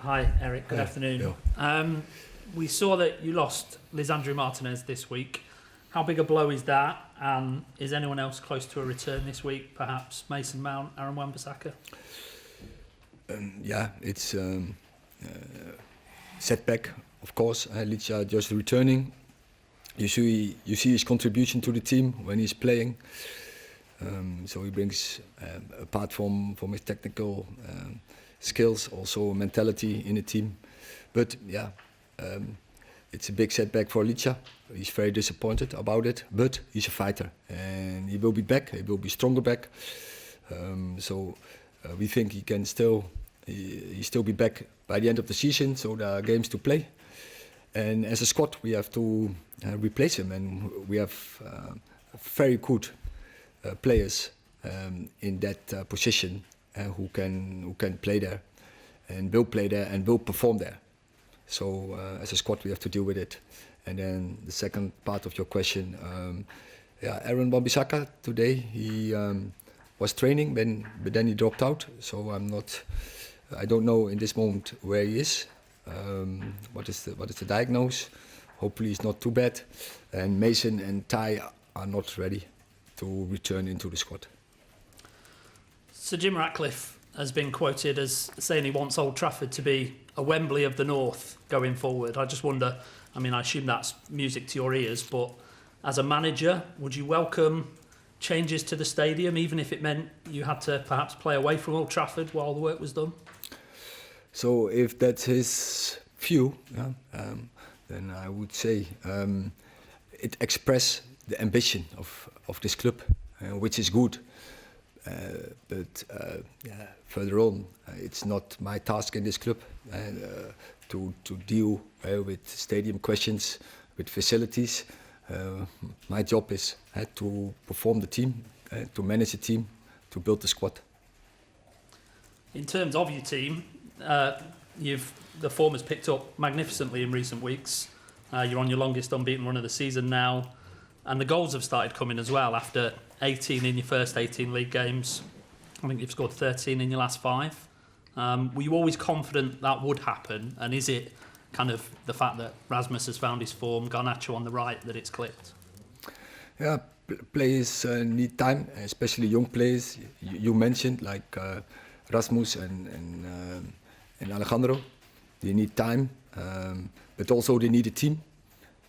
Hi, Erik. Good afternoon. We saw that you lost Lisandro Martinez this week. How big a blow is that? And is anyone else close to a return this week? Perhaps Mason Mount, Aaron Wan-Bissaka? It's setback, of course. Licha just returning. You see his contribution to the team when he's playing. So he brings, apart from his technical skills, also mentality in the team. But it's a big setback for Licha. He's very disappointed about it, but he's a fighter and he will be back. He will be stronger back. We think he can still be back by the end of the season. So there are games to play, and as a squad we have to replace him, and we have very good players in that position who can play there and will play there and will perform there. So as a squad we have to deal with it. And then the second part of your question, Aaron Wan-Bissaka today he was training, but then he dropped out. So I don't know in this moment where he is. What is the diagnosis? Hopefully it's not too bad. And Mason and Ty are not ready to return into the squad. So Jim Ratcliffe has been quoted as saying he wants Old Trafford to be a Wembley of the North going forward. I just wonder, I assume that's music to your ears, but as a manager, would you welcome changes to the stadium, even if it meant you had to perhaps play away from Old Trafford while the work was done? So if that's his view, then I would say it expresses the ambition of this club, which is good. But further on, it's not my task in this club to deal with stadium questions, with facilities. My job is to perform the team, to manage the team, to build the squad. In terms of your team, the form has picked up magnificently in recent weeks. You're on your longest unbeaten run of the season now, and the goals have started coming as well after 18 in your first 18 league games. I think you've scored 13 in your last 5. Were you always confident that would happen? And is it kind of the fact that Rasmus has found his form, Garnacho on the right, that it's clicked? Yeah, players need time, especially young players. You mentioned like Rasmus and Alejandro. They need time, but also they need a team.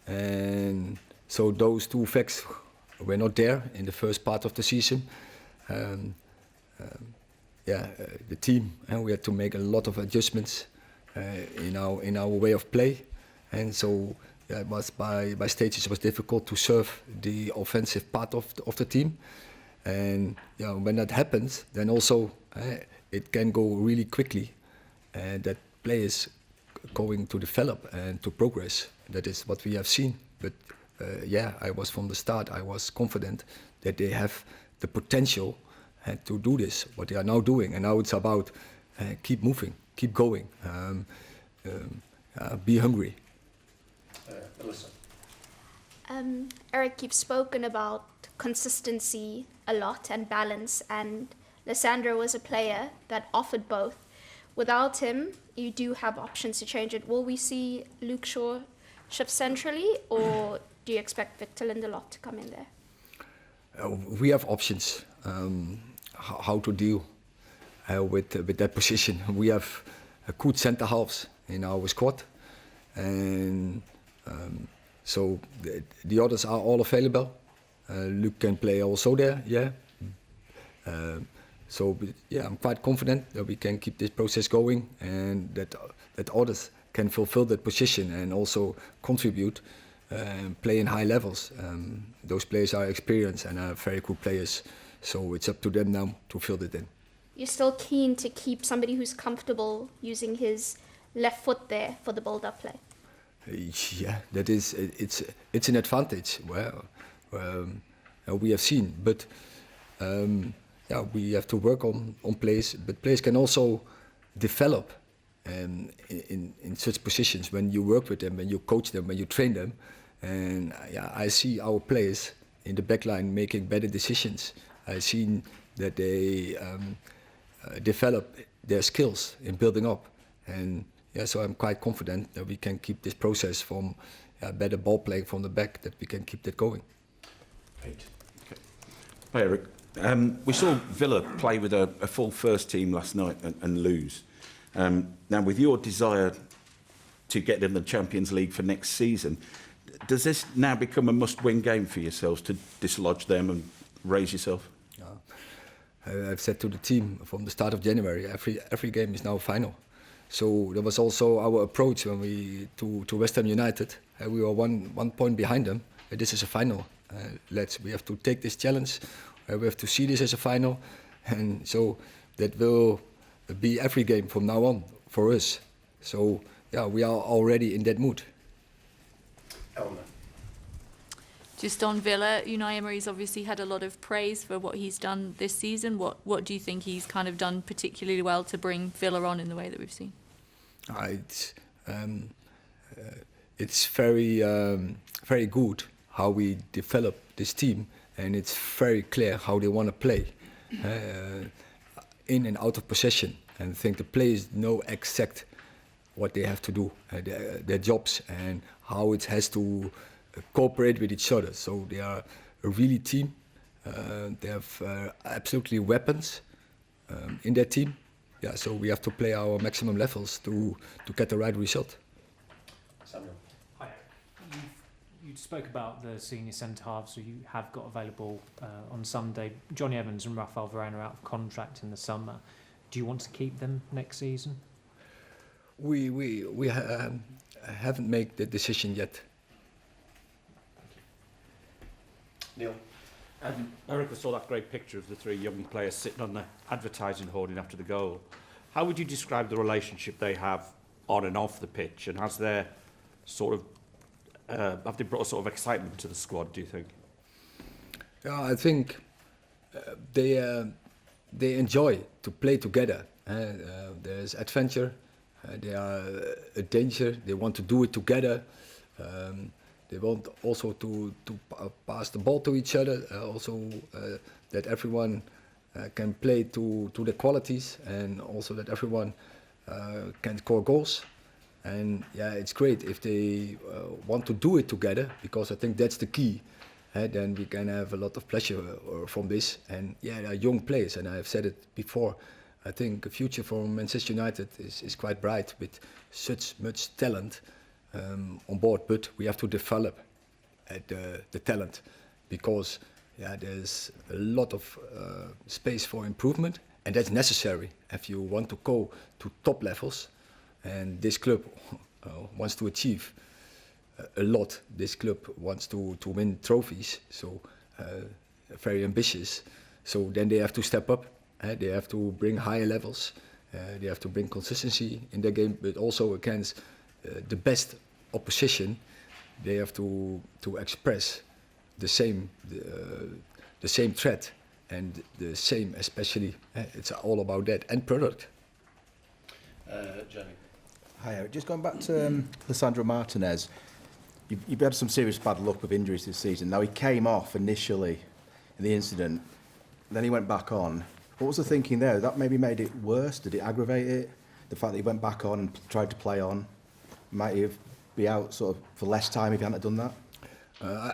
And so those two facts were not there in the first part of the season. The team, and we had to make a lot of adjustments in our way of play, and so it was by stages it was difficult to serve the offensive part of the team. And when that happens, then also it can go really quickly, that players going to develop and to progress. That is what we have seen. But I was from the start. I was confident that they have the potential to do this, what they are now doing. And now it's about keep moving, keep going, be hungry. Alyssa. Erik, you've spoken about consistency a lot and balance, and Lisandro was a player that offered both. Without him, you do have options to change it. Will we see Luke Shaw shift centrally, or do you expect Victor Lindelof to come in there? We have options how to deal with that position. We have good centre halves in our squad, and so the others are all available. Luke can play also there, I'm quite confident that we can keep this process going, and that others can fulfill that position and also contribute and play in high levels. Those players are experienced and are very good players, so it's up to them now to fill it in. You're still keen to keep somebody who's comfortable using his left foot there for the build-up play? That is, it's an advantage. We have seen, but we have to work on players. But players can also develop in such positions when you work with them, when you coach them, when you train them. And I see our players in the backline making better decisions. I've seen that they develop their skills in building up, and yeah, so I'm quite confident that we can keep this process from better ball play from the back, that we can keep that going. Okay. Hi, Erik. We saw Villa play with a full first team last night and lose. Now, with your desire to get in the Champions League for next season, does this now become a must-win game for yourselves to dislodge them and raise yourself? I've said to the team from the start of January, every game is now a final. So that was also our approach when we to West Ham United. We were one point behind them. This is a final. We have to take this challenge. We have to see this as a final, and so that will be every game from now on for us. So yeah, we are already in that mood. Elmer. Just on Villa, Unai Emery's obviously had a lot of praise for what he's done this season. What do you think he's kind of done particularly well to bring Villa on in the way that we've seen? It's very good how we develop this team, and it's very clear how they want to play in and out of possession. And I think the players know exact what they have to do, their jobs, and how it has to cooperate with each other. So they are a really team. They have absolutely weapons in their team. Yeah, so we have to play our maximum levels to get the right result. Samuel. Hi. You spoke about the senior centre halves, so you have got available on Sunday. Johnny Evans and Rafael Varane are out of contract in the summer. Do you want to keep them next season? We haven't made the decision yet. Neil. Erik, I saw that great picture of the three young players sitting on the advertising hoarding after the goal. How would you describe the relationship they have on and off the pitch, and has their sort of have they brought a sort of excitement to the squad, do you think? Yeah, I think they enjoy to play together. There's adventure. They are a danger. They want to do it together. They want also to pass the ball to each other. That everyone can play to the qualities, and also that everyone can score goals. And yeah, it's great if they want to do it together, because I think that's the key. Then we can have a lot of pleasure from this. And yeah, they are young players, and I've said it before. I think the future for Manchester United is quite bright with such much talent on board. But we have to develop the talent, because yeah, there's a lot of space for improvement, and that's necessary if you want to go to top levels. And this club wants to achieve a lot. This club wants to win trophies, so very ambitious. So then they have to step up. They have to bring higher levels. They have to bring consistency in their game, but also against the best opposition, they have to express the same threat and the same, especially. It's all about that and product. Jenny. Hi, Erik. Just going back to Lisandro Martinez. You've had some serious bad luck with injuries this season. Now, he came off initially in the incident, then he went back on. What was the thinking there? That maybe made it worse? Did it aggravate it? The fact that he went back on and tried to play on? Might he be out sort of for less time if he hadn't done that?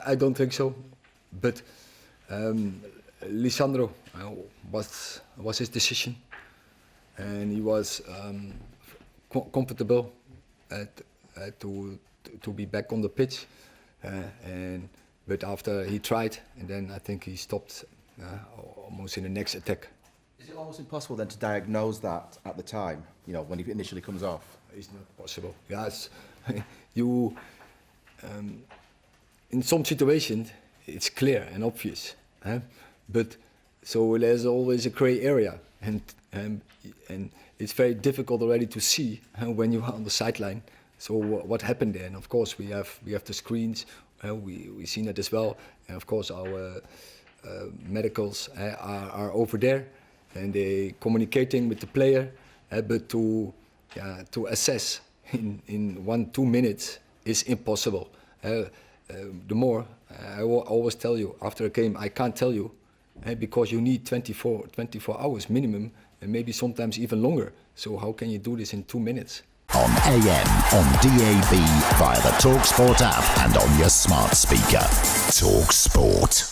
I don't think so. But Lisandro was his decision. And he was comfortable to be back on the pitch. But after he tried, and then I think he stopped almost in the next attack. Is it almost impossible then to diagnose that at the time, you know, when he initially comes off? It's not possible. Yes, you. In some situations, it's clear and obvious, but so there's always a grey area, and it's very difficult already to see when you are on the sideline. So what happened there? And of course we have the screens. We seen it as well, and of course our medicals are over there, and they communicating with the player. But to assess in 1-2 minutes is impossible. The more I always tell you after a game, I can't tell you because you need 24 hours minimum, and maybe sometimes even longer. So how can you do this in 2 minutes? on AM, on DAB, via the talkSPORT app and on your smart speaker. talkSPORT.